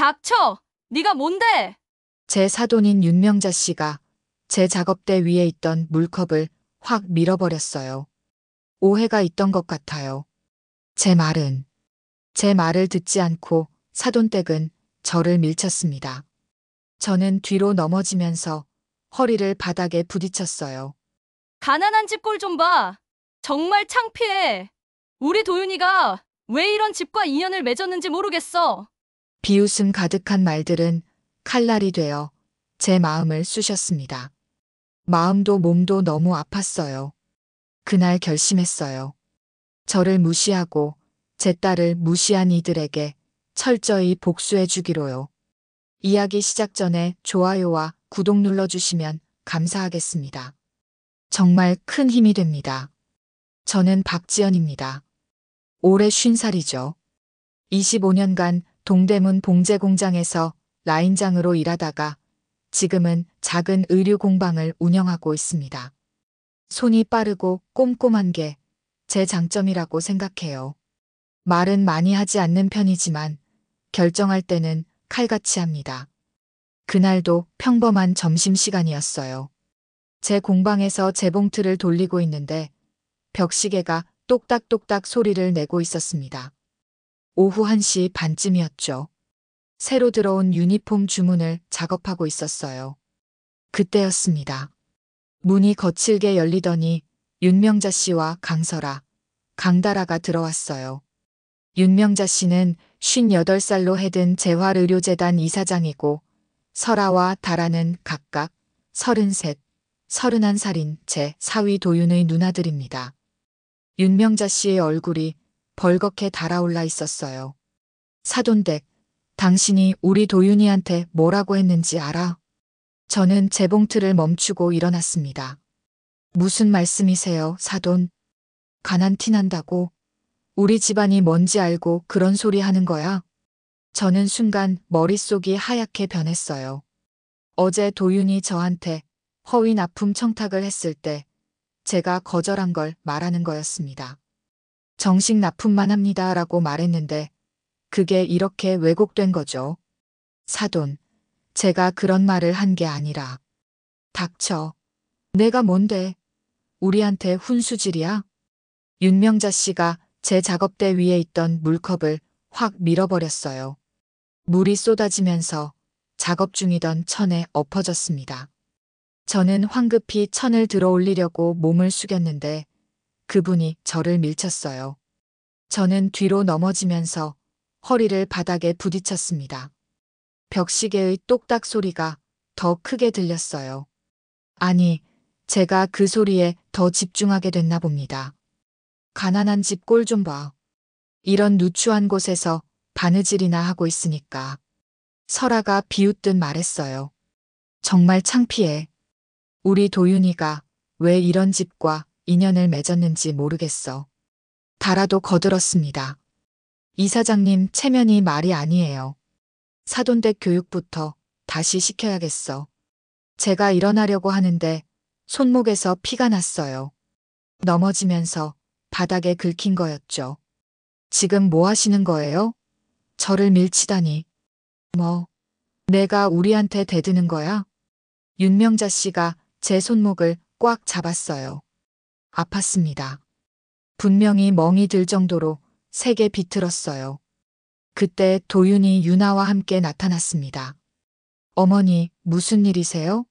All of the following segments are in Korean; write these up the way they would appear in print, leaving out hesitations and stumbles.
닥쳐! 네가 뭔데? 제 사돈인 윤명자 씨가 제 작업대 위에 있던 물컵을 확 밀어버렸어요. 오해가 있던 것 같아요. 제 말을 듣지 않고 사돈댁은 저를 밀쳤습니다. 저는 뒤로 넘어지면서 허리를 바닥에 부딪혔어요. 가난한 집 꼴 좀 봐. 정말 창피해. 우리 도윤이가 왜 이런 집과 인연을 맺었는지 모르겠어. 비웃음 가득한 말들은 칼날이 되어 제 마음을 쑤셨습니다. 마음도 몸도 너무 아팠어요. 그날 결심했어요. 저를 무시하고 제 딸을 무시한 이들에게 철저히 복수해 주기로요. 이야기 시작 전에 좋아요와 구독 눌러주시면 감사하겠습니다. 정말 큰 힘이 됩니다. 저는 박지연입니다. 올해 50살이죠. 25년간 동대문 봉제 공장에서 라인장으로 일하다가 지금은 작은 의류 공방을 운영하고 있습니다. 손이 빠르고 꼼꼼한 게 제 장점이라고 생각해요. 말은 많이 하지 않는 편이지만 결정할 때는 칼같이 합니다. 그날도 평범한 점심시간이었어요. 제 공방에서 재봉틀을 돌리고 있는데 벽시계가 똑딱똑딱 소리를 내고 있었습니다. 오후 1시 반쯤이었죠. 새로 들어온 유니폼 주문을 작업하고 있었어요. 그때였습니다. 문이 거칠게 열리더니 윤명자 씨와 강설아, 강다라가 들어왔어요. 윤명자 씨는 58살로 해든 재활의료재단 이사장이고 설아와 다라는 각각 33, 31살인 제 사위 도윤의 누나들입니다. 윤명자 씨의 얼굴이 벌겋게 달아올라 있었어요. 사돈댁, 당신이 우리 도윤이한테 뭐라고 했는지 알아? 저는 재봉틀을 멈추고 일어났습니다. 무슨 말씀이세요, 사돈? 가난 티 난다고? 우리 집안이 뭔지 알고 그런 소리 하는 거야? 저는 순간 머릿속이 하얗게 변했어요. 어제 도윤이 저한테 허위 납품 청탁을 했을 때 제가 거절한 걸 말하는 거였습니다. 정식 납품만 합니다 라고 말했는데 그게 이렇게 왜곡된 거죠. 사돈, 제가 그런 말을 한 게 아니라. 닥쳐. 내가 뭔데? 우리한테 훈수질이야? 윤명자 씨가 제 작업대 위에 있던 물컵을 확 밀어버렸어요. 물이 쏟아지면서 작업 중이던 천에 엎어졌습니다. 저는 황급히 천을 들어 올리려고 몸을 숙였는데 그분이 저를 밀쳤어요. 저는 뒤로 넘어지면서 허리를 바닥에 부딪혔습니다. 벽시계의 똑딱 소리가 더 크게 들렸어요. 아니, 제가 그 소리에 더 집중하게 됐나 봅니다. 가난한 집 꼴 좀 봐. 이런 누추한 곳에서 바느질이나 하고 있으니까. 설아가 비웃듯 말했어요. 정말 창피해. 우리 도윤이가 왜 이런 집과 인연을 맺었는지 모르겠어. 다라도 거들었습니다. 이사장님 체면이 말이 아니에요. 사돈댁 교육부터 다시 시켜야겠어. 제가 일어나려고 하는데 손목에서 피가 났어요. 넘어지면서 바닥에 긁힌 거였죠. 지금 뭐 하시는 거예요? 저를 밀치다니. 뭐, 내가 우리한테 대드는 거야? 윤명자 씨가 제 손목을 꽉 잡았어요. 아팠습니다. 분명히 멍이 들 정도로 세게 비틀었어요. 그때 도윤이 유나와 함께 나타났습니다. 어머니, 무슨 일이세요?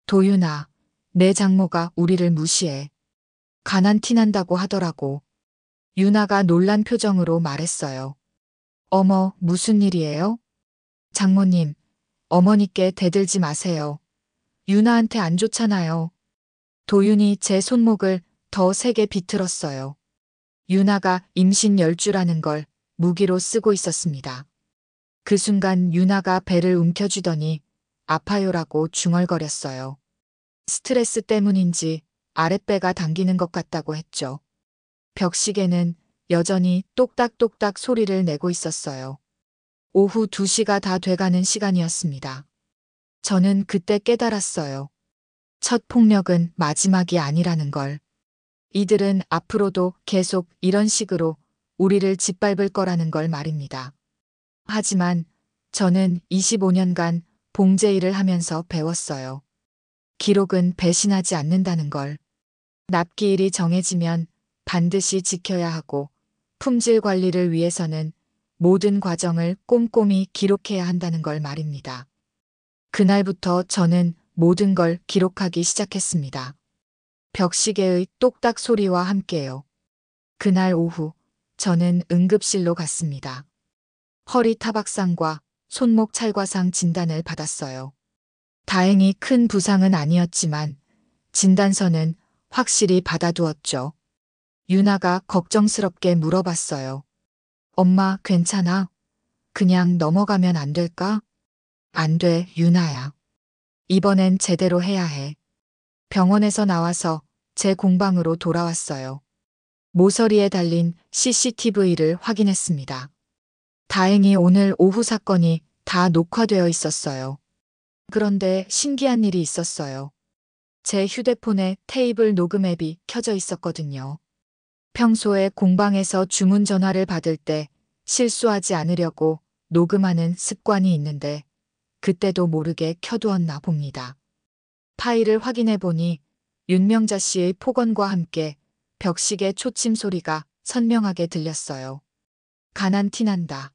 도윤아, 내 장모가 우리를 무시해. 가난 티 난다고 하더라고. 유나가 놀란 표정으로 말했어요. 어머, 무슨 일이에요? 장모님, 어머니께 대들지 마세요. 유나한테 안 좋잖아요. 도윤이 제 손목을 더 세게 비틀었어요. 유나가 임신 10주라는 걸 무기로 쓰고 있었습니다. 그 순간 유나가 배를 움켜쥐더니 아파요라고 중얼거렸어요. 스트레스 때문인지 아랫배가 당기는 것 같다고 했죠. 벽시계는 여전히 똑딱똑딱 소리를 내고 있었어요. 오후 2시가 다 돼가는 시간이었습니다. 저는 그때 깨달았어요. 첫 폭력은 마지막이 아니라는 걸. 이들은 앞으로도 계속 이런 식으로 우리를 짓밟을 거라는 걸 말입니다. 하지만 저는 25년간 봉제 일을 하면서 배웠어요. 기록은 배신하지 않는다는 걸. 납기일이 정해지면 반드시 지켜야 하고 품질 관리를 위해서는 모든 과정을 꼼꼼히 기록해야 한다는 걸 말입니다. 그날부터 저는 모든 걸 기록하기 시작했습니다. 벽시계의 똑딱 소리와 함께요. 그날 오후 저는 응급실로 갔습니다. 허리 타박상과 손목 찰과상 진단을 받았어요. 다행히 큰 부상은 아니었지만 진단서는 확실히 받아두었죠. 유나가 걱정스럽게 물어봤어요. 엄마, 괜찮아? 그냥 넘어가면 안 될까? 안 돼, 유나야. 이번엔 제대로 해야 해. 병원에서 나와서 제 공방으로 돌아왔어요. 모서리에 달린 CCTV를 확인했습니다. 다행히 오늘 오후 사건이 다 녹화되어 있었어요. 그런데 신기한 일이 있었어요. 제 휴대폰에 테이블 녹음 앱이 켜져 있었거든요. 평소에 공방에서 주문 전화를 받을 때 실수하지 않으려고 녹음하는 습관이 있는데 그때도 모르게 켜두었나 봅니다. 파일을 확인해 보니 윤명자 씨의 폭언과 함께 벽시계 초침 소리가 선명하게 들렸어요. 가난 티난다.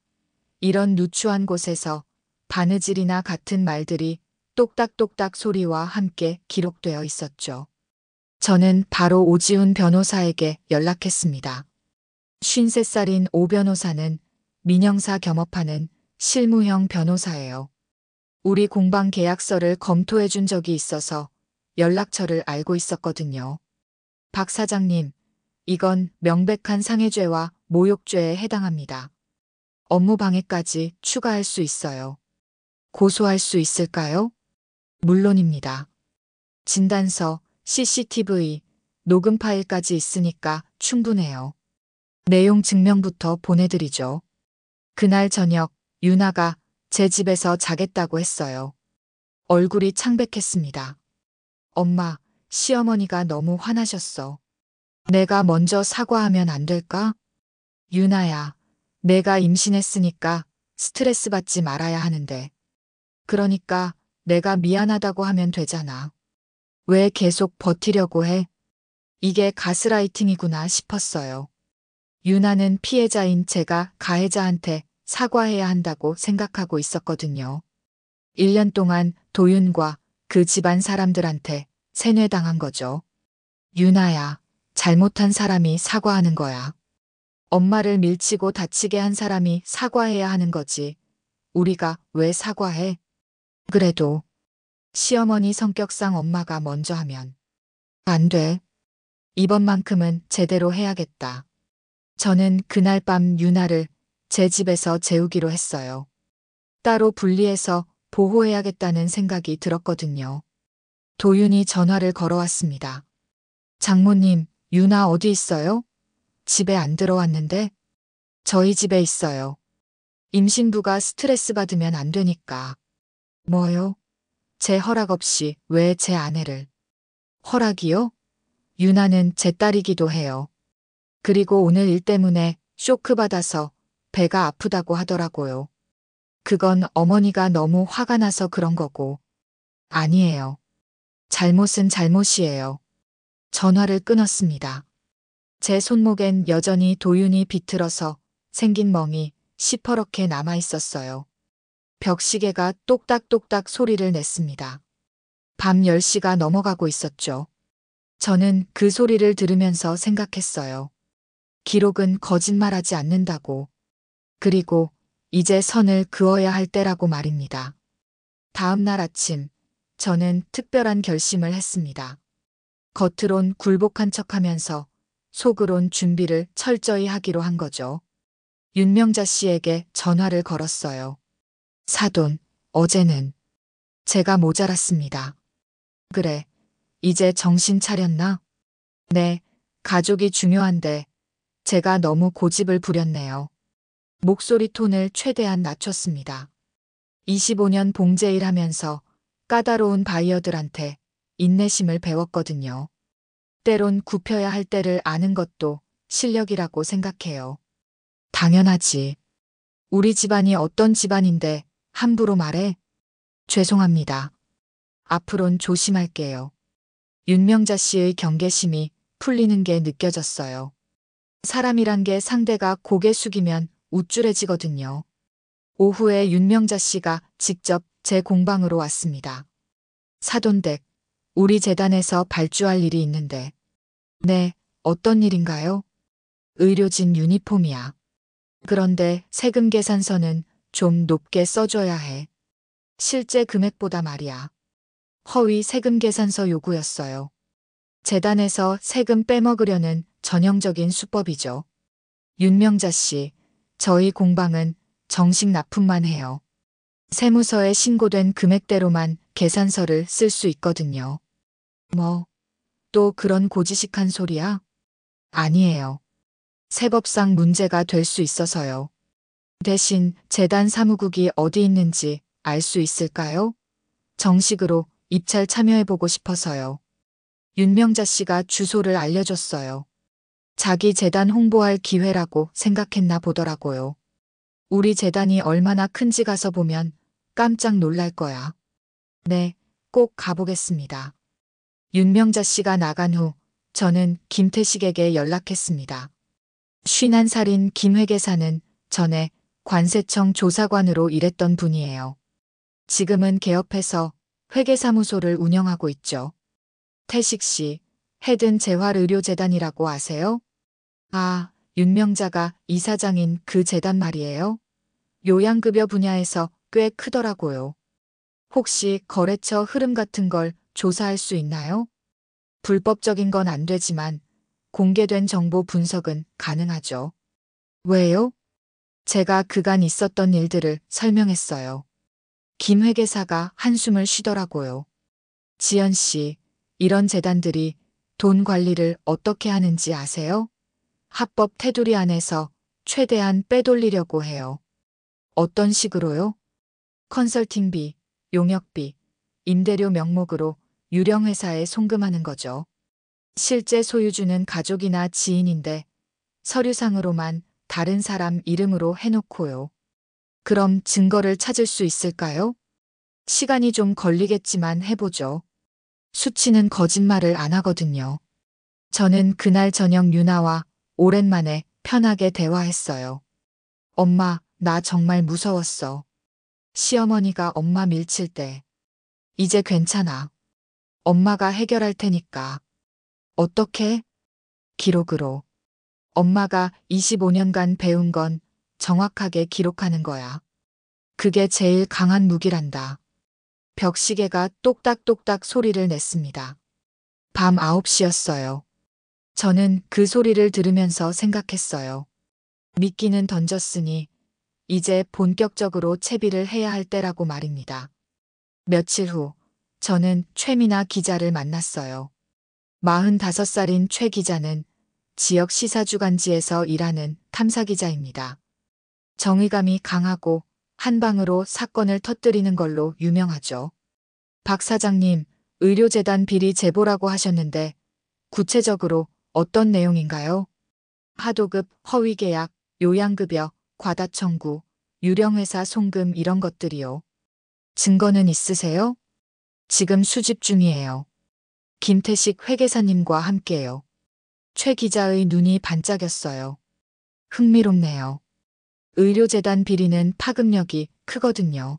이런 누추한 곳에서 바느질이나 같은 말들이 똑딱똑딱 소리와 함께 기록되어 있었죠. 저는 바로 오지훈 변호사에게 연락했습니다. 53살인 오 변호사는 민형사 겸업하는 실무형 변호사예요. 우리 공방 계약서를 검토해 준 적이 있어서 연락처를 알고 있었거든요. 박 사장님, 이건 명백한 상해죄와 모욕죄에 해당합니다. 업무방해까지 추가할 수 있어요. 고소할 수 있을까요? 물론입니다. 진단서, CCTV, 녹음 파일까지 있으니까 충분해요. 내용 증명부터 보내드리죠. 그날 저녁 유나가 제 집에서 자겠다고 했어요. 얼굴이 창백했습니다. 엄마, 시어머니가 너무 화나셨어. 내가 먼저 사과하면 안 될까? 유나야, 내가 임신했으니까 스트레스 받지 말아야 하는데. 그러니까 내가 미안하다고 하면 되잖아. 왜 계속 버티려고 해? 이게 가스라이팅이구나 싶었어요. 유나는 피해자인 제가 가해자한테 사과해야 한다고 생각하고 있었거든요. 1년 동안 도윤과 그 집안 사람들한테 세뇌당한 거죠. 유나야, 잘못한 사람이 사과하는 거야. 엄마를 밀치고 다치게 한 사람이 사과해야 하는 거지. 우리가 왜 사과해? 그래도 시어머니 성격상 엄마가 먼저 하면 안 돼. 이번만큼은 제대로 해야겠다. 저는 그날 밤 유나를 제 집에서 재우기로 했어요. 따로 분리해서 보호해야겠다는 생각이 들었거든요. 도윤이 전화를 걸어왔습니다. 장모님, 유나 어디 있어요? 집에 안 들어왔는데? 저희 집에 있어요. 임신부가 스트레스 받으면 안 되니까. 뭐요? 제 허락 없이 왜 제 아내를? 허락이요? 유나는 제 딸이기도 해요. 그리고 오늘 일 때문에 쇼크 받아서 배가 아프다고 하더라고요. 그건 어머니가 너무 화가 나서 그런 거고. 아니에요. 잘못은 잘못이에요. 전화를 끊었습니다. 제 손목엔 여전히 도윤이 비틀어서 생긴 멍이 시퍼렇게 남아 있었어요. 벽시계가 똑딱똑딱 소리를 냈습니다. 밤 10시가 넘어가고 있었죠. 저는 그 소리를 들으면서 생각했어요. 기록은 거짓말하지 않는다고. 그리고 이제 선을 그어야 할 때라고 말입니다. 다음 날 아침, 저는 특별한 결심을 했습니다. 겉으론 굴복한 척하면서 속으론 준비를 철저히 하기로 한 거죠. 윤명자 씨에게 전화를 걸었어요. 사돈, 어제는 제가 모자랐습니다. 그래, 이제 정신 차렸나? 네, 가족이 중요한데 제가 너무 고집을 부렸네요. 목소리 톤을 최대한 낮췄습니다. 25년 봉제일 하면서 까다로운 바이어들한테 인내심을 배웠거든요. 때론 굽혀야 할 때를 아는 것도 실력이라고 생각해요. 당연하지. 우리 집안이 어떤 집안인데 함부로 말해. 죄송합니다. 앞으론 조심할게요. 윤명자 씨의 경계심이 풀리는 게 느껴졌어요. 사람이란 게 상대가 고개 숙이면 우쭐해지거든요. 오후에 윤명자 씨가 직접 제 공방으로 왔습니다. 사돈댁, 우리 재단에서 발주할 일이 있는데. 네, 어떤 일인가요? 의료진 유니폼이야. 그런데 세금 계산서는 좀 높게 써줘야 해. 실제 금액보다 말이야. 허위 세금 계산서 요구였어요. 재단에서 세금 빼먹으려는 전형적인 수법이죠. 윤명자 씨, 저희 공방은 정식 납품만 해요. 세무서에 신고된 금액대로만 계산서를 쓸 수 있거든요. 뭐, 또 그런 고지식한 소리야? 아니에요. 세법상 문제가 될 수 있어서요. 대신 재단 사무국이 어디 있는지 알 수 있을까요? 정식으로 입찰 참여해보고 싶어서요. 윤명자 씨가 주소를 알려줬어요. 자기 재단 홍보할 기회라고 생각했나 보더라고요. 우리 재단이 얼마나 큰지 가서 보면 깜짝 놀랄 거야. 네, 꼭 가보겠습니다. 윤명자 씨가 나간 후 저는 김태식에게 연락했습니다. 51살인 김 회계사는 전에 관세청 조사관으로 일했던 분이에요. 지금은 개업해서 회계사무소를 운영하고 있죠. 태식 씨, 헤든 재활의료재단이라고 아세요? 아, 윤명자가 이사장인 그 재단 말이에요? 요양급여 분야에서 꽤 크더라고요. 혹시 거래처 흐름 같은 걸 조사할 수 있나요? 불법적인 건 안 되지만 공개된 정보 분석은 가능하죠. 왜요? 제가 그간 있었던 일들을 설명했어요. 김 회계사가 한숨을 쉬더라고요. 지연 씨, 이런 재단들이 돈 관리를 어떻게 하는지 아세요? 합법 테두리 안에서 최대한 빼돌리려고 해요. 어떤 식으로요? 컨설팅비, 용역비, 임대료 명목으로 유령 회사에 송금하는 거죠. 실제 소유주는 가족이나 지인인데 서류상으로만 다른 사람 이름으로 해놓고요. 그럼 증거를 찾을 수 있을까요? 시간이 좀 걸리겠지만 해보죠. 수치는 거짓말을 안 하거든요. 저는 그날 저녁 유나와 오랜만에 편하게 대화했어요. 엄마, 나 정말 무서웠어. 시어머니가 엄마 밀칠 때. 이제 괜찮아. 엄마가 해결할 테니까. 어떻게? 기록으로. 엄마가 25년간 배운 건 정확하게 기록하는 거야. 그게 제일 강한 무기란다. 벽시계가 똑딱똑딱 소리를 냈습니다. 밤 9시였어요. 저는 그 소리를 들으면서 생각했어요. 미끼는 던졌으니 이제 본격적으로 채비를 해야 할 때라고 말입니다. 며칠 후 저는 최미나 기자를 만났어요. 45살인 최 기자는 지역 시사주간지에서 일하는 탐사기자입니다. 정의감이 강하고 한 방으로 사건을 터뜨리는 걸로 유명하죠. 박 사장님, 의료재단 비리 제보라고 하셨는데 구체적으로 어떤 내용인가요? 하도급, 허위계약, 요양급여, 과다청구, 유령회사 송금 이런 것들이요. 증거는 있으세요? 지금 수집 중이에요. 김태식 회계사님과 함께요. 최 기자의 눈이 반짝였어요. 흥미롭네요. 의료재단 비리는 파급력이 크거든요.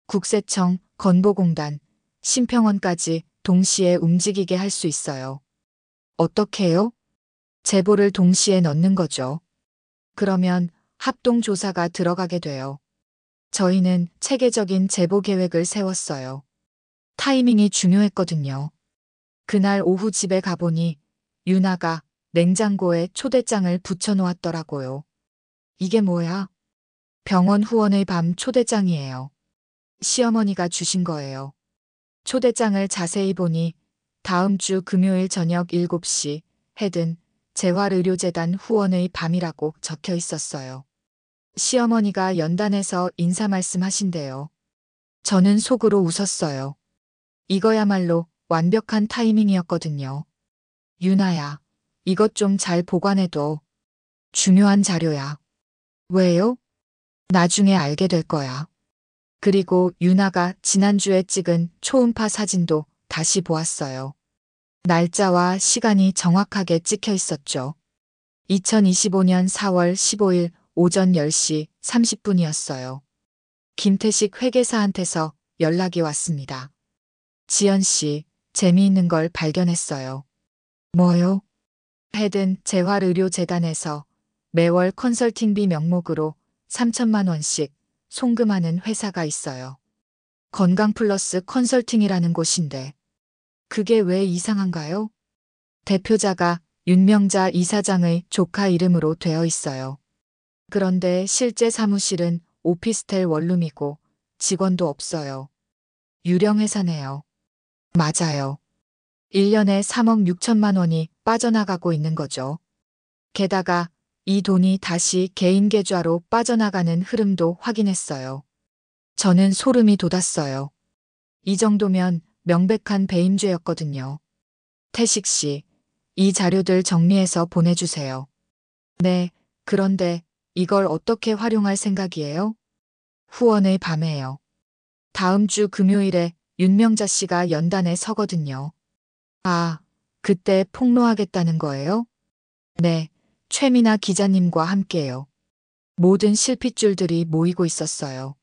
국세청, 건보공단, 심평원까지 동시에 움직이게 할 수 있어요. 어떻게요? 제보를 동시에 넣는 거죠. 그러면 합동조사가 들어가게 돼요. 저희는 체계적인 제보 계획을 세웠어요. 타이밍이 중요했거든요. 그날 오후 집에 가보니 유나가 냉장고에 초대장을 붙여놓았더라고요. 이게 뭐야? 병원 후원의 밤 초대장이에요. 시어머니가 주신 거예요. 초대장을 자세히 보니 다음 주 금요일 저녁 7시 헤든 재활의료재단 후원의 밤이라고 적혀 있었어요. 시어머니가 연단해서 인사 말씀하신대요. 저는 속으로 웃었어요. 이거야말로 완벽한 타이밍이었거든요. 유나야, 이것 좀 잘 보관해둬. 중요한 자료야. 왜요? 나중에 알게 될 거야. 그리고 유나가 지난주에 찍은 초음파 사진도 다시 보았어요. 날짜와 시간이 정확하게 찍혀 있었죠. 2025년 4월 15일 오전 10시 30분이었어요. 김태식 회계사한테서 연락이 왔습니다. 지연 씨, 재미있는 걸 발견했어요. 뭐요? 헤든 재활의료재단에서 매월 컨설팅비 명목으로 3천만 원씩 송금하는 회사가 있어요. 건강플러스 컨설팅이라는 곳인데 그게 왜 이상한가요? 대표자가 윤명자 이사장의 조카 이름으로 되어 있어요. 그런데 실제 사무실은 오피스텔 원룸이고 직원도 없어요. 유령 회사네요. 맞아요. 1년에 3억 6천만 원이 빠져나가고 있는 거죠. 게다가 이 돈이 다시 개인 계좌로 빠져나가는 흐름도 확인했어요. 저는 소름이 돋았어요. 이 정도면 명백한 배임죄였거든요. 태식 씨, 이 자료들 정리해서 보내주세요. 네, 그런데 이걸 어떻게 활용할 생각이에요? 후원의 밤에요. 다음 주 금요일에 윤명자 씨가 연단에 서거든요. 아, 그때 폭로하겠다는 거예요? 네, 최미나 기자님과 함께요. 모든 실핏줄들이 모이고 있었어요.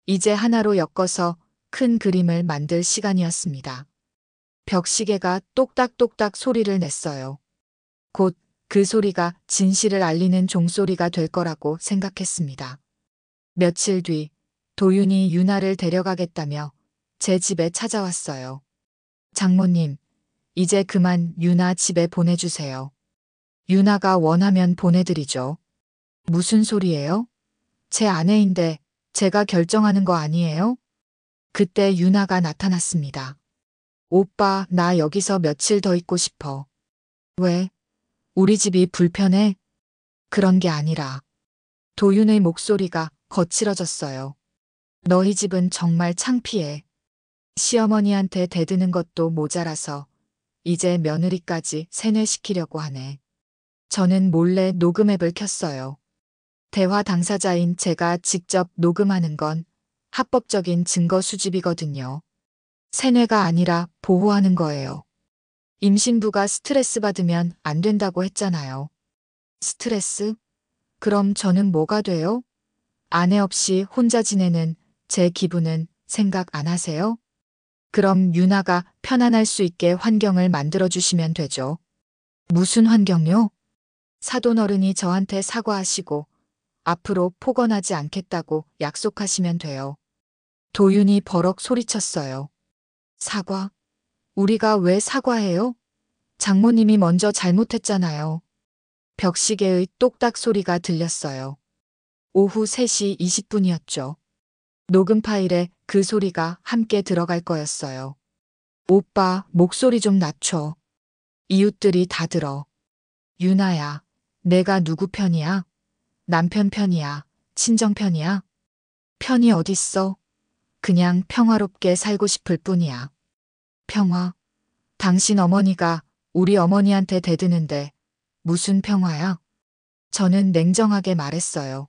이제 하나로 엮어서 큰 그림을 만들 시간이었습니다. 벽시계가 똑딱똑딱 소리를 냈어요. 곧 그 소리가 진실을 알리는 종소리가 될 거라고 생각했습니다. 며칠 뒤 도윤이 유나를 데려가겠다며 제 집에 찾아왔어요. 장모님, 이제 그만 유나 집에 보내주세요. 유나가 원하면 보내드리죠. 무슨 소리예요? 제 아내인데 제가 결정하는 거 아니에요? 그때 유나가 나타났습니다. 오빠, 나 여기서 며칠 더 있고 싶어. 왜? 우리 집이 불편해? 그런 게 아니라. 도윤의 목소리가 거칠어졌어요. 너희 집은 정말 창피해. 시어머니한테 대드는 것도 모자라서 이제 며느리까지 세뇌시키려고 하네. 저는 몰래 녹음 앱을 켰어요. 대화 당사자인 제가 직접 녹음하는 건 합법적인 증거 수집이거든요. 세뇌가 아니라 보호하는 거예요. 임신부가 스트레스 받으면 안 된다고 했잖아요. 스트레스? 그럼 저는 뭐가 돼요? 아내 없이 혼자 지내는 제 기분은 생각 안 하세요? 그럼 유나가 편안할 수 있게 환경을 만들어주시면 되죠. 무슨 환경요? 사돈어른이 저한테 사과하시고 앞으로 폭언하지 않겠다고 약속하시면 돼요. 도윤이 버럭 소리쳤어요. 사과? 우리가 왜 사과해요? 장모님이 먼저 잘못했잖아요. 벽시계의 똑딱 소리가 들렸어요. 오후 3시 20분이었죠. 녹음 파일에 그 소리가 함께 들어갈 거였어요. 오빠, 목소리 좀 낮춰. 이웃들이 다 들어. 유나야, 내가 누구 편이야? 남편 편이야? 친정 편이야? 편이 어딨어? 그냥 평화롭게 살고 싶을 뿐이야. 평화? 당신 어머니가 우리 어머니한테 대드는데 무슨 평화야? 저는 냉정하게 말했어요.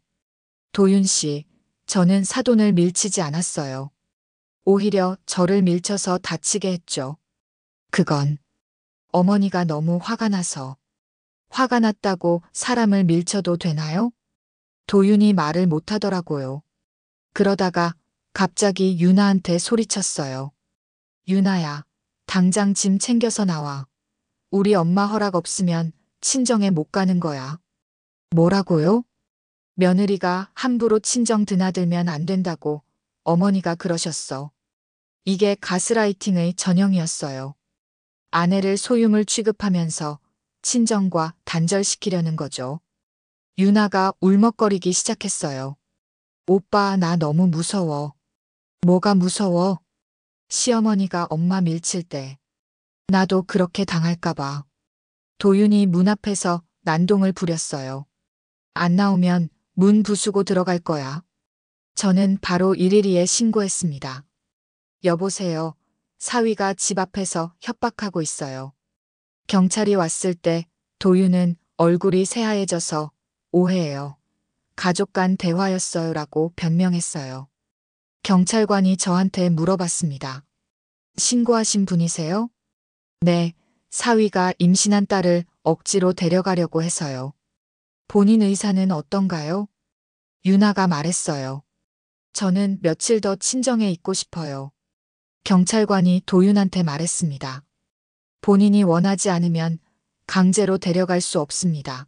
도윤 씨, 저는 사돈을 밀치지 않았어요. 오히려 저를 밀쳐서 다치게 했죠. 그건 어머니가 너무 화가 나서. 화가 났다고 사람을 밀쳐도 되나요? 도윤이 말을 못하더라고요. 그러다가 갑자기 유나한테 소리쳤어요. 유나야, 당장 짐 챙겨서 나와. 우리 엄마 허락 없으면 친정에 못 가는 거야. 뭐라고요? 며느리가 함부로 친정 드나들면 안 된다고 어머니가 그러셨어. 이게 가스라이팅의 전형이었어요. 아내를 소유물 취급하면서 친정과 단절시키려는 거죠. 유나가 울먹거리기 시작했어요. 오빠, 나 너무 무서워. 뭐가 무서워? 시어머니가 엄마 밀칠 때. 나도 그렇게 당할까봐. 도윤이 문 앞에서 난동을 부렸어요. 안 나오면 문 부수고 들어갈 거야. 저는 바로 112에 신고했습니다. 여보세요. 사위가 집 앞에서 협박하고 있어요. 경찰이 왔을 때 도윤은 얼굴이 새하얘져서 오해예요. 가족 간 대화였어요라고 변명했어요. 경찰관이 저한테 물어봤습니다. 신고하신 분이세요? 네, 사위가 임신한 딸을 억지로 데려가려고 해서요. 본인 의사는 어떤가요? 유나가 말했어요. 저는 며칠 더 친정에 있고 싶어요. 경찰관이 도윤한테 말했습니다. 본인이 원하지 않으면 강제로 데려갈 수 없습니다.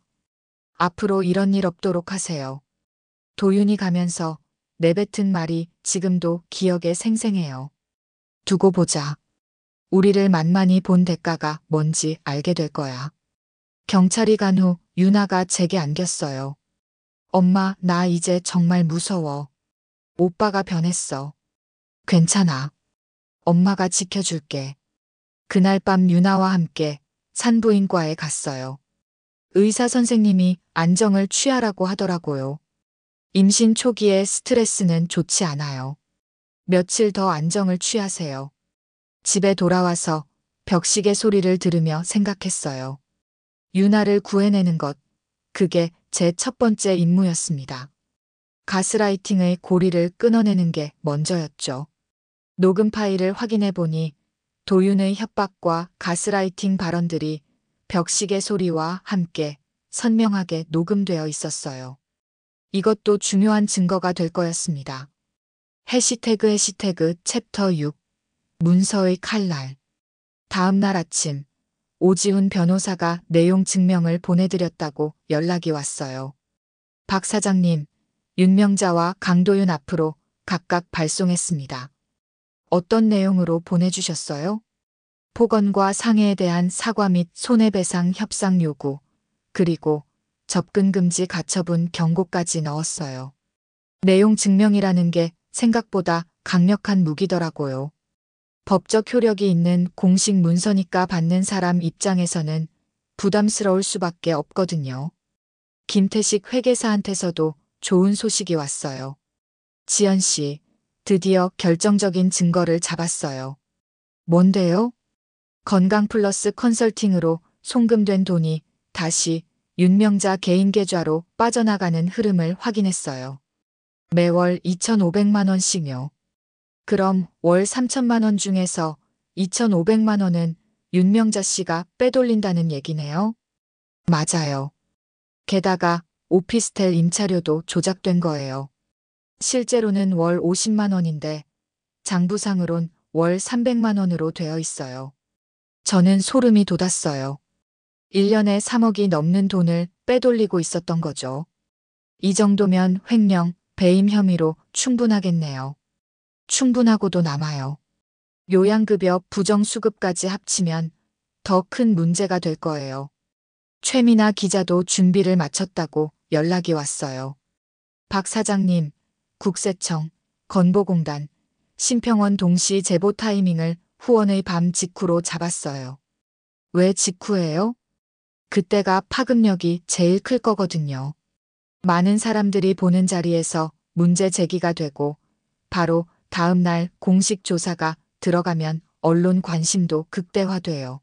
앞으로 이런 일 없도록 하세요. 도윤이 가면서 내뱉은 말이 지금도 기억에 생생해요. 두고 보자. 우리를 만만히 본 대가가 뭔지 알게 될 거야. 경찰이 간 후 유나가 제게 안겼어요. 엄마, 나 이제 정말 무서워. 오빠가 변했어. 괜찮아. 엄마가 지켜줄게. 그날 밤 유나와 함께 산부인과에 갔어요. 의사 선생님이 안정을 취하라고 하더라고요. 임신 초기에 스트레스는 좋지 않아요. 며칠 더 안정을 취하세요. 집에 돌아와서 벽시계 소리를 들으며 생각했어요. 유나를 구해내는 것, 그게 제 첫 번째 임무였습니다. 가스라이팅의 고리를 끊어내는 게 먼저였죠. 녹음 파일을 확인해 보니 도윤의 협박과 가스라이팅 발언들이 벽시계 소리와 함께 선명하게 녹음되어 있었어요. 이것도 중요한 증거가 될 거였습니다. 해시태그 챕터 6 문서의 칼날. 다음 날 아침 오지훈 변호사가 내용 증명을 보내드렸다고 연락이 왔어요. 박 사장님, 윤명자와 강도윤 앞으로 각각 발송했습니다. 어떤 내용으로 보내주셨어요? 폭언과 상해에 대한 사과 및 손해배상 협상 요구, 그리고 접근 금지 가처분 경고까지 넣었어요. 내용 증명이라는 게 생각보다 강력한 무기더라고요. 법적 효력이 있는 공식 문서니까 받는 사람 입장에서는 부담스러울 수밖에 없거든요. 김태식 회계사한테서도 좋은 소식이 왔어요. 지연 씨, 드디어 결정적인 증거를 잡았어요. 뭔데요? 건강플러스 컨설팅으로 송금된 돈이 다시 윤명자 개인 계좌로 빠져나가는 흐름을 확인했어요. 매월 2,500만 원씩요. 그럼 월 3천만 원 중에서 2,500만 원은 윤명자 씨가 빼돌린다는 얘기네요. 맞아요. 게다가 오피스텔 임차료도 조작된 거예요. 실제로는 월 50만 원인데 장부상으론 월 300만 원으로 되어 있어요. 저는 소름이 돋았어요. 1년에 3억이 넘는 돈을 빼돌리고 있었던 거죠. 이 정도면 횡령, 배임 혐의로 충분하겠네요. 충분하고도 남아요. 요양급여 부정수급까지 합치면 더 큰 문제가 될 거예요. 최미나 기자도 준비를 마쳤다고 연락이 왔어요. 박 사장님, 국세청, 건보공단, 심평원 동시 제보 타이밍을 후원의 밤 직후로 잡았어요. 왜 직후예요? 그때가 파급력이 제일 클 거거든요. 많은 사람들이 보는 자리에서 문제 제기가 되고 바로 다음 날 공식 조사가 들어가면 언론 관심도 극대화돼요.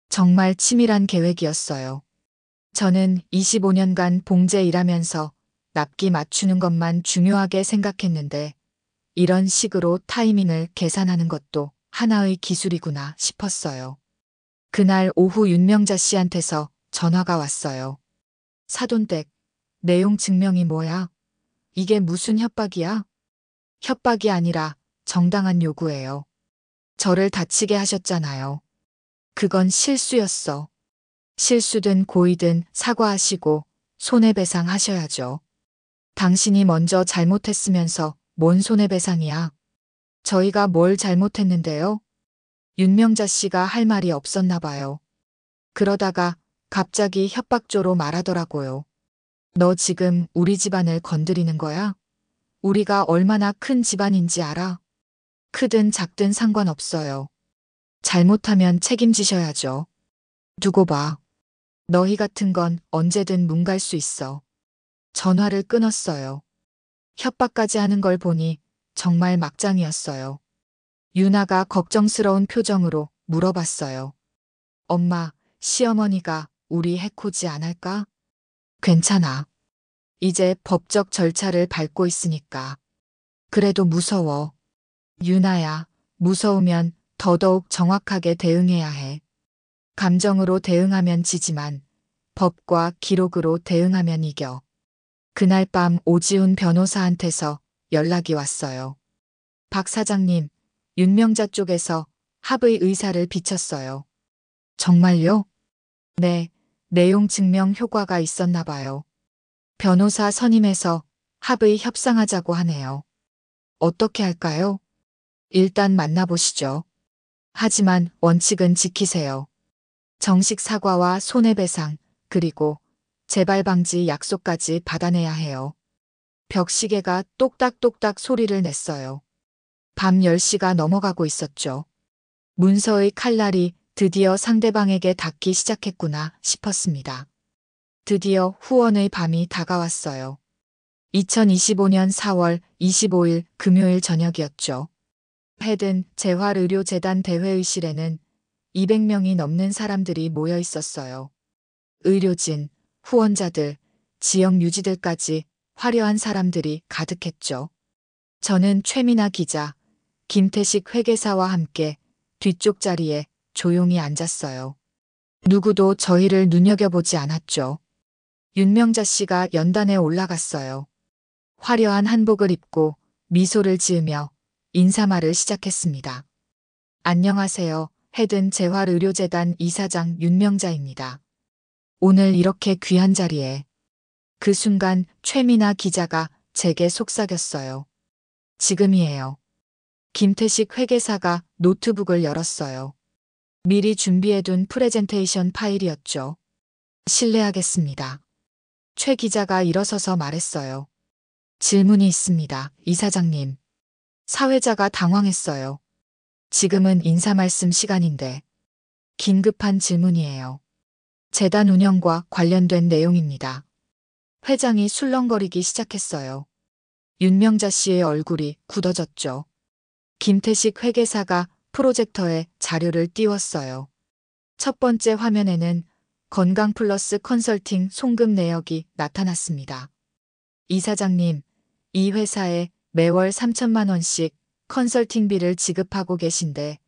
정말 치밀한 계획이었어요. 저는 25년간 봉제 일하면서 납기 맞추는 것만 중요하게 생각했는데 이런 식으로 타이밍을 계산하는 것도 하나의 기술이구나 싶었어요. 그날 오후 윤명자 씨한테서 전화가 왔어요. 사돈댁, 내용 증명이 뭐야? 이게 무슨 협박이야? 협박이 아니라 정당한 요구예요. 저를 다치게 하셨잖아요. 그건 실수였어. 실수든 고의든 사과하시고 손해배상 하셔야죠. 당신이 먼저 잘못했으면서 뭔 손해배상이야? 저희가 뭘 잘못했는데요? 윤명자 씨가 할 말이 없었나 봐요. 그러다가 갑자기 협박조로 말하더라고요. 너 지금 우리 집안을 건드리는 거야? 우리가 얼마나 큰 집안인지 알아? 크든 작든 상관없어요. 잘못하면 책임지셔야죠. 두고 봐. 너희 같은 건 언제든 문 갈 수 있어. 전화를 끊었어요. 협박까지 하는 걸 보니 정말 막장이었어요. 유나가 걱정스러운 표정으로 물어봤어요. 엄마, 시어머니가 우리 해코지 안 할까? 괜찮아. 이제 법적 절차를 밟고 있으니까. 그래도 무서워. 유나야, 무서우면 더더욱 정확하게 대응해야 해. 감정으로 대응하면 지지만 법과 기록으로 대응하면 이겨. 그날 밤 오지훈 변호사한테서 연락이 왔어요. 박 사장님, 윤명자 쪽에서 합의 의사를 비쳤어요. 정말요? 네, 내용 증명 효과가 있었나 봐요. 변호사 선임해서 합의 협상하자고 하네요. 어떻게 할까요? 일단 만나보시죠. 하지만 원칙은 지키세요. 정식 사과와 손해배상, 그리고 재발 방지 약속까지 받아내야 해요. 벽시계가 똑딱똑딱 소리를 냈어요. 밤 10시가 넘어가고 있었죠. 문서의 칼날이 드디어 상대방에게 닿기 시작했구나 싶었습니다. 드디어 후원의 밤이 다가왔어요. 2025년 4월 25일 금요일 저녁이었죠. 헤든 재활의료재단 대회의실에는 200명이 넘는 사람들이 모여 있었어요. 의료진, 후원자들, 지역 유지들까지 화려한 사람들이 가득했죠. 저는 최민아 기자, 김태식 회계사와 함께 뒤쪽 자리에 조용히 앉았어요. 누구도 저희를 눈여겨보지 않았죠. 윤명자 씨가 연단에 올라갔어요. 화려한 한복을 입고 미소를 지으며 인사말을 시작했습니다. 안녕하세요. 헤든 재활의료재단 이사장 윤명자입니다. 오늘 이렇게 귀한 자리에. 그 순간 최민아 기자가 제게 속삭였어요. 지금이에요. 김태식 회계사가 노트북을 열었어요. 미리 준비해둔 프레젠테이션 파일이었죠. 실례하겠습니다. 최 기자가 일어서서 말했어요. 질문이 있습니다, 이사장님. 사회자가 당황했어요. 지금은 인사 말씀 시간인데. 긴급한 질문이에요. 재단 운영과 관련된 내용입니다. 회장이 술렁거리기 시작했어요. 윤명자 씨의 얼굴이 굳어졌죠. 김태식 회계사가 프로젝터에 자료를 띄웠어요. 첫 번째 화면에는 건강플러스 컨설팅 송금 내역이 나타났습니다. 이사장님, 이 회사에 매월 3천만 원씩 컨설팅비를 지급하고 계신데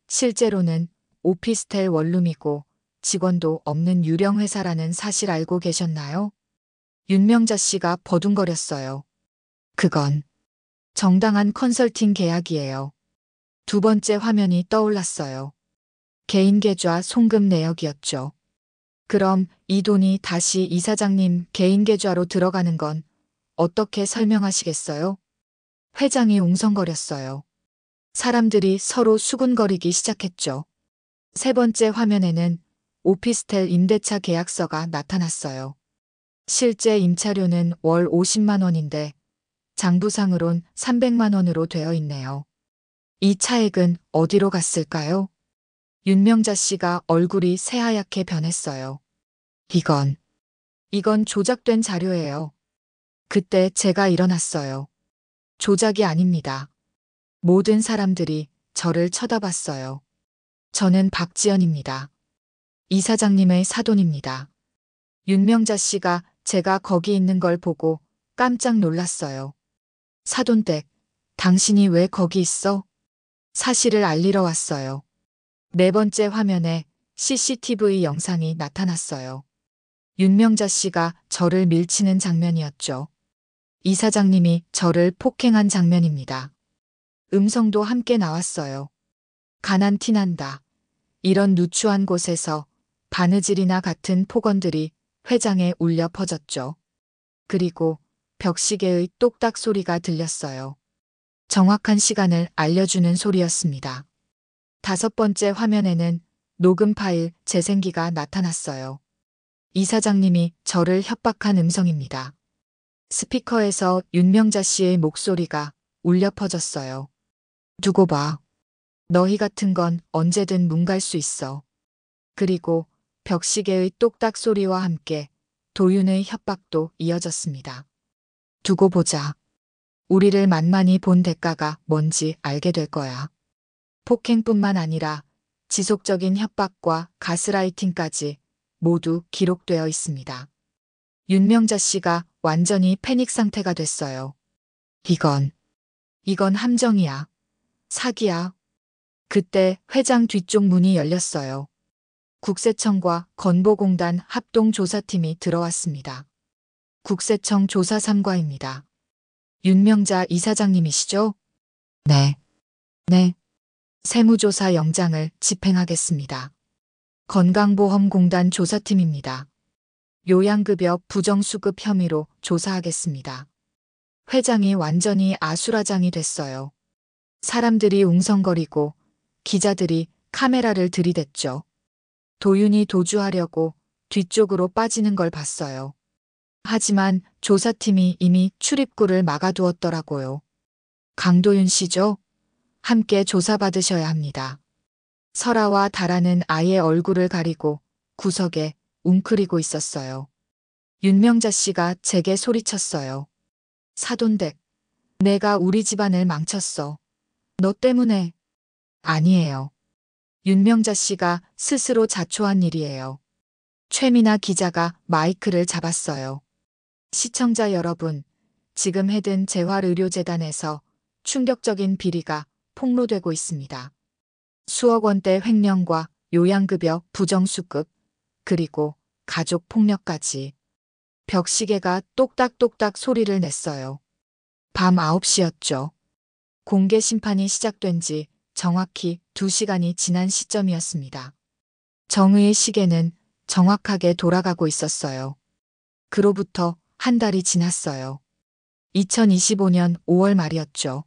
실제로는 오피스텔 원룸이고 직원도 없는 유령 회사라는 사실 알고 계셨나요? 윤명자 씨가 버둥거렸어요. 그건 정당한 컨설팅 계약이에요. 두 번째 화면이 떠올랐어요. 개인 계좌 송금 내역이었죠. 그럼 이 돈이 다시 이사장님 개인 계좌로 들어가는 건 어떻게 설명하시겠어요? 회장이 웅성거렸어요. 사람들이 서로 수군거리기 시작했죠. 세 번째 화면에는 오피스텔 임대차 계약서가 나타났어요. 실제 임차료는 월 50만 원인데 장부상으론 300만 원으로 되어 있네요. 이 차액은 어디로 갔을까요? 윤명자 씨가 얼굴이 새하얗게 변했어요. 이건 조작된 자료예요. 그때 제가 일어났어요. 조작이 아닙니다. 모든 사람들이 저를 쳐다봤어요. 저는 박지연입니다. 이사장님의 사돈입니다. 윤명자 씨가 제가 거기 있는 걸 보고 깜짝 놀랐어요. 사돈댁, 당신이 왜 거기 있어? 사실을 알리러 왔어요. 네 번째 화면에 CCTV 영상이 나타났어요. 윤명자 씨가 저를 밀치는 장면이었죠. 이사장님이 저를 폭행한 장면입니다. 음성도 함께 나왔어요. 가난 티난다. 이런 누추한 곳에서 바느질이나 같은 폭언들이 회장에 울려 퍼졌죠. 그리고 벽시계의 똑딱 소리가 들렸어요. 정확한 시간을 알려주는 소리였습니다. 다섯 번째 화면에는 녹음 파일 재생기가 나타났어요. 이사장님이 저를 협박한 음성입니다. 스피커에서 윤명자 씨의 목소리가 울려 퍼졌어요. 두고 봐. 너희 같은 건 언제든 문 갈 수 있어. 그리고 벽시계의 똑딱 소리와 함께 도윤의 협박도 이어졌습니다. 두고 보자. 우리를 만만히 본 대가가 뭔지 알게 될 거야. 폭행뿐만 아니라 지속적인 협박과 가스라이팅까지 모두 기록되어 있습니다. 윤명자 씨가 완전히 패닉 상태가 됐어요. 이건 함정이야. 사기야. 그때 회장 뒤쪽 문이 열렸어요. 국세청과 건보공단 합동조사팀이 들어왔습니다. 국세청 조사 3과입니다. 윤명자 이사장님이시죠? 네. 네. 세무조사 영장을 집행하겠습니다. 건강보험공단 조사팀입니다. 요양급여 부정수급 혐의로 조사하겠습니다. 회장이 완전히 아수라장이 됐어요. 사람들이 웅성거리고 기자들이 카메라를 들이댔죠. 도윤이 도주하려고 뒤쪽으로 빠지는 걸 봤어요. 하지만 조사팀이 이미 출입구를 막아두었더라고요. 강도윤 씨죠? 함께 조사받으셔야 합니다. 설아와 다라는 아이의 얼굴을 가리고 구석에 웅크리고 있었어요. 윤명자 씨가 제게 소리쳤어요. 사돈댁, 내가 우리 집안을 망쳤어. 너 때문에. 아니에요. 윤명자 씨가 스스로 자초한 일이에요. 최미나 기자가 마이크를 잡았어요. 시청자 여러분, 지금 해든 재활의료재단에서 충격적인 비리가 폭로되고 있습니다. 수억 원대 횡령과 요양급여 부정수급, 그리고 가족 폭력까지. 벽시계가 똑딱똑딱 소리를 냈어요. 밤 9시였죠. 공개 심판이 시작된 지 정확히 2시간이 지난 시점이었습니다. 정의의 시계는 정확하게 돌아가고 있었어요. 그로부터 한 달이 지났어요. 2025년 5월 말이었죠.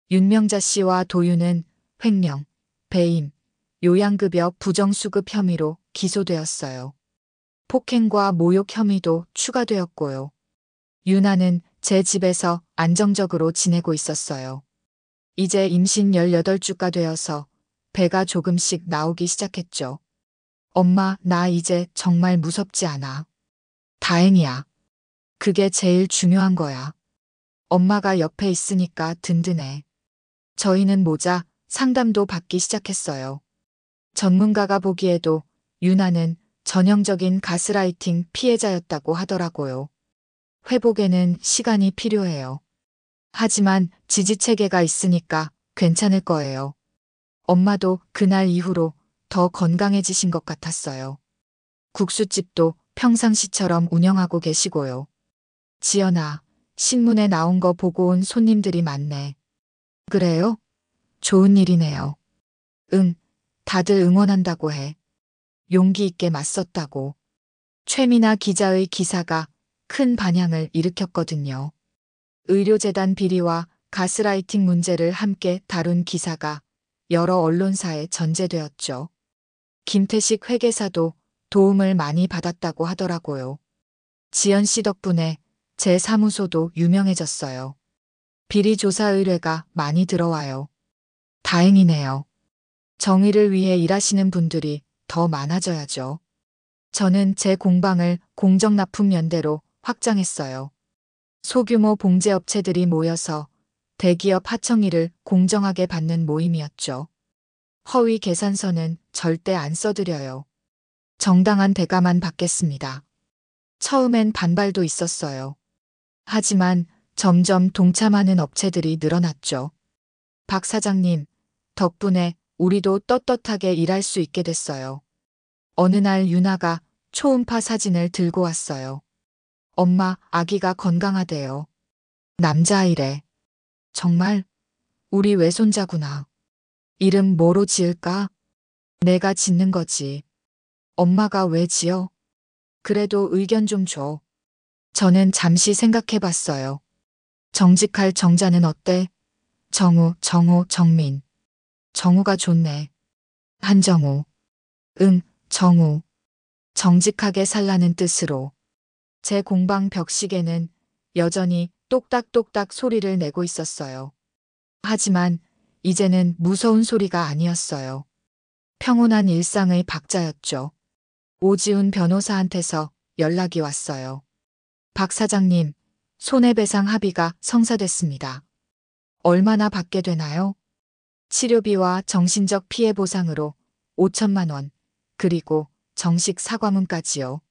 윤명자 씨와 도윤은 횡령, 배임, 요양급여 부정수급 혐의로 기소되었어요. 폭행과 모욕 혐의도 추가되었고요. 윤아는 제 집에서 안정적으로 지내고 있었어요. 이제 임신 18주가 되어서 배가 조금씩 나오기 시작했죠. 엄마, 나 이제 정말 무섭지 않아. 다행이야. 그게 제일 중요한 거야. 엄마가 옆에 있으니까 든든해. 저희는 모자 상담도 받기 시작했어요. 전문가가 보기에도 윤아는 전형적인 가스라이팅 피해자였다고 하더라고요. 회복에는 시간이 필요해요. 하지만 지지체계가 있으니까 괜찮을 거예요. 엄마도 그날 이후로 더 건강해지신 것 같았어요. 국수집도 평상시처럼 운영하고 계시고요. 지연아, 신문에 나온 거 보고 온 손님들이 많네. 그래요? 좋은 일이네요. 응, 다들 응원한다고 해. 용기 있게 맞섰다고. 최미나 기자의 기사가 큰 반향을 일으켰거든요. 의료재단 비리와 가스라이팅 문제를 함께 다룬 기사가 여러 언론사에 전제되었죠. 김태식 회계사도 도움을 많이 받았다고 하더라고요. 지연 씨 덕분에 제 사무소도 유명해졌어요. 비리 조사 의뢰가 많이 들어와요. 다행이네요. 정의를 위해 일하시는 분들이 더 많아져야죠. 저는 제 공방을 공정납품연대로 확장했어요. 소규모 봉제업체들이 모여서 대기업 하청일을 공정하게 받는 모임이었죠. 허위 계산서는 절대 안 써드려요. 정당한 대가만 받겠습니다. 처음엔 반발도 있었어요. 하지만 점점 동참하는 업체들이 늘어났죠. 박 사장님, 덕분에 우리도 떳떳하게 일할 수 있게 됐어요. 어느 날 윤아가 초음파 사진을 들고 왔어요. 엄마, 아기가 건강하대요. 남자아이래. 정말? 우리 외손자구나. 이름 뭐로 지을까? 내가 짓는 거지. 엄마가 왜 지어? 그래도 의견 좀 줘. 저는 잠시 생각해 봤어요. 정직할 정자는 어때? 정우, 정민. 정우가 좋네. 한정우. 응, 정우. 정직하게 살라는 뜻으로. 제 공방 벽시계는 여전히 똑딱똑딱 소리를 내고 있었어요. 하지만 이제는 무서운 소리가 아니었어요. 평온한 일상의 박자였죠. 오지훈 변호사한테서 연락이 왔어요. 박 사장님, 손해배상 합의가 성사됐습니다. 얼마나 받게 되나요? 치료비와 정신적 피해 보상으로 5천만 원, 그리고 정식 사과문까지요.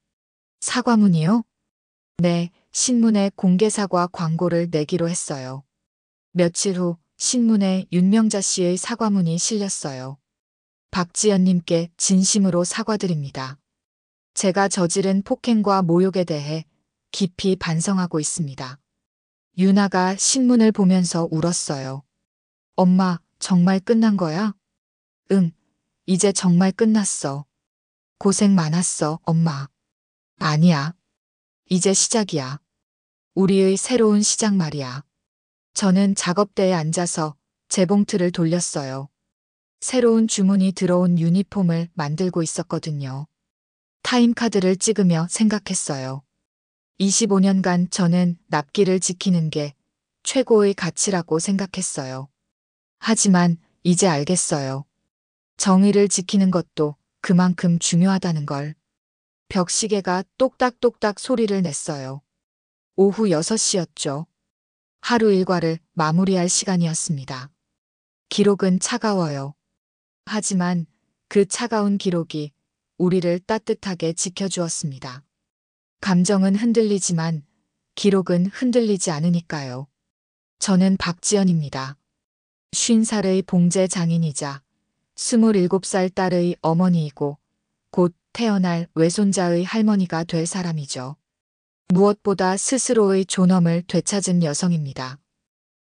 사과문이요? 네, 신문에 공개 사과 광고를 내기로 했어요. 며칠 후 신문에 윤명자 씨의 사과문이 실렸어요. 박지연님께 진심으로 사과드립니다. 제가 저지른 폭행과 모욕에 대해 깊이 반성하고 있습니다. 유나가 신문을 보면서 울었어요. 엄마, 정말 끝난 거야? 응, 이제 정말 끝났어. 고생 많았어, 엄마. 아니야. 이제 시작이야. 우리의 새로운 시작 말이야. 저는 작업대에 앉아서 재봉틀을 돌렸어요. 새로운 주문이 들어온 유니폼을 만들고 있었거든요. 타임카드를 찍으며 생각했어요. 25년간 저는 납기를 지키는 게 최고의 가치라고 생각했어요. 하지만 이제 알겠어요. 정의를 지키는 것도 그만큼 중요하다는 걸. 벽시계가 똑딱똑딱 소리를 냈어요. 오후 6시였죠. 하루 일과를 마무리할 시간이었습니다. 기록은 차가워요. 하지만 그 차가운 기록이 우리를 따뜻하게 지켜주었습니다. 감정은 흔들리지만 기록은 흔들리지 않으니까요. 저는 박지연입니다. 50살의 봉제 장인이자 27살 딸의 어머니이고 곧 태어날 외손자의 할머니가 될 사람이죠. 무엇보다 스스로의 존엄을 되찾은 여성입니다.